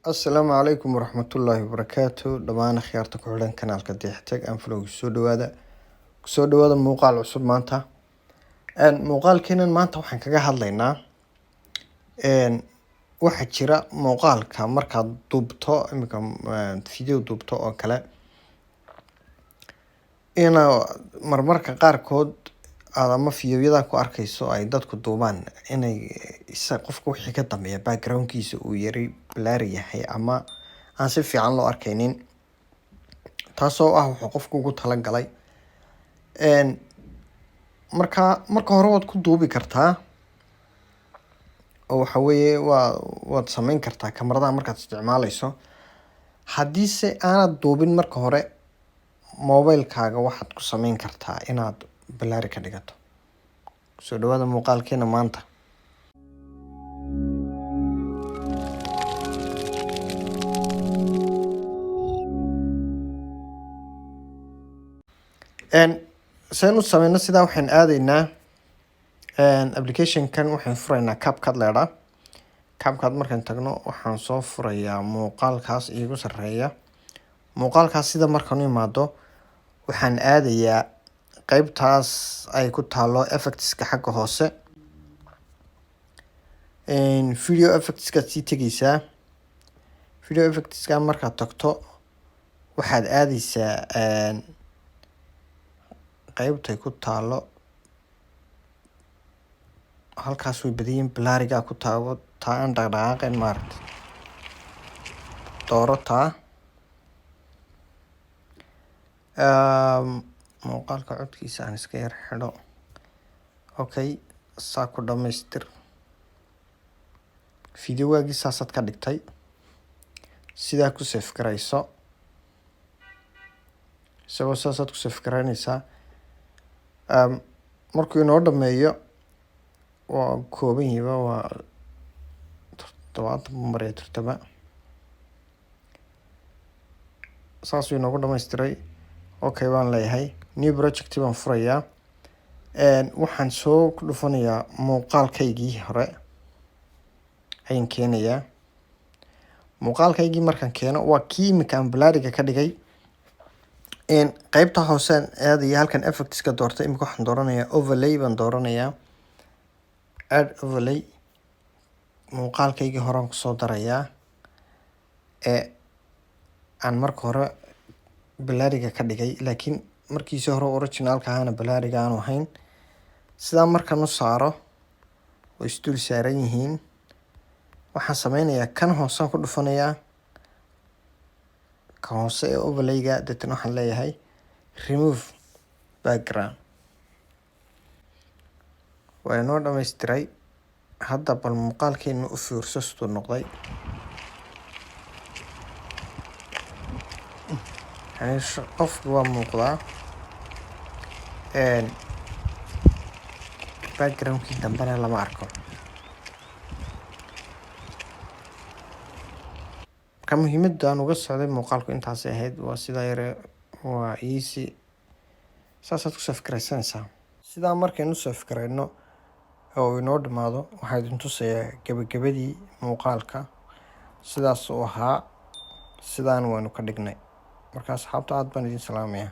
Asalaamu calaykum waraxmatullaahi wabarakaatu dhammaan akhyaarta ku xidhan kanaalka Dayax-tag aan flow kusoo dhawaada muuqaal cusub maanta. Muuqaalkeenan maanta waxaan kaga hadlaynaa waxa jira muuqaalka markaad duubto imika video duubto oo kale ina marmarka qaarkood aad ama fiidiyowyada ku arkayso ay dadku duubaan inay qofka wixii ka dambeeya backgroundkiisa uu yari blur yahay ama aan si fiican loo arkaynin, taasoo ah wuxuu qofku ugu talagalay. marka hore waad ku duubi kartaa oo waxa weeye waad samayn kartaa kamaradaha markaad isticmaalayso. Haddiise aanad duubin marka hore, mobilekaaga waxaad ku samayn kartaa inaad blur ka dhigato. Soo dhawaada muuqaalkeena maanta. Saan u samayno sidaa waxaan aadaynaa application-kan waxaan furaynaa CapCut leedha. CapCut markaan tagno waxaan soo furayaa muuqaalkaas iigu sarreeya. Muuqaalkaas sida markaan u imaado waxaan aadayaa qaybtaas ay ku taalo effects-ka xagga hoose. Video effects-ka sii tegaysaa. Video effects-ka markaad tagto waxaad aadaysaa qaybtay ku taalo halkaas way badiyin blur-ga ku taabo taan dhaqdhaqaaqeen maaragtay doorata muuqaalka codkiisa aan iska yar xidho. Okay, saa ku dhamaystir fiidiyowaagii saasaad ka dhigtay, sidaa ku save garayso. isagoo saasaad ku save garaynaysaa. Markuu inoo dhameeyo waa kooban yihiba waa 70 mar iyo 30. saasuu inoogu dhamaystiray. Okay, waan leeyahay new project baan furayaa. Waxaan soo ku dhufanayaa muuqaalkaygii hore ayaan keenayaa. Muuqaalkaygii markaan keeno waa kii imika aan blur-ga ka dhigay. Qaybta hoose aadaya halkan effects-ka doortay. Imika waxaan dooranayaa overlay baan dooranayaa. Add overlay. Muuqaalkaygii hore aan kusoo darayaa aan marka hore blur-ga ka dhigay, laakiin markiisii hore originalka ahaana blur-ga aanu ahayn. Sidaa markaan u saaro way isdul saaran yihiin. Waxaan sameynayaa kan hoosaan ku dhufanayaa, kan hoose ee overlay-ga. Deetana waxaan leeyahay remove background. waa inoo dhamaystiray. Hadda bal muuqaalkeenu u fiirso siduu noqday. Qofku waa muuqdaa. background-kii dambena lama arko. Marka muhiimadda aan uga socday muuqaalku intaasay ahayd. Waa sidaa yare waa easy. Saasaad ku save garaysanaysaa. Sidaa markaynu save garayno oo inoo dhamaado waxaan idin tusayaa gabagabadii muuqaalka sidaas uu ahaa. Sidaan waanu ka dhignay. Marka asxaabta aad baan idin salaamayaa.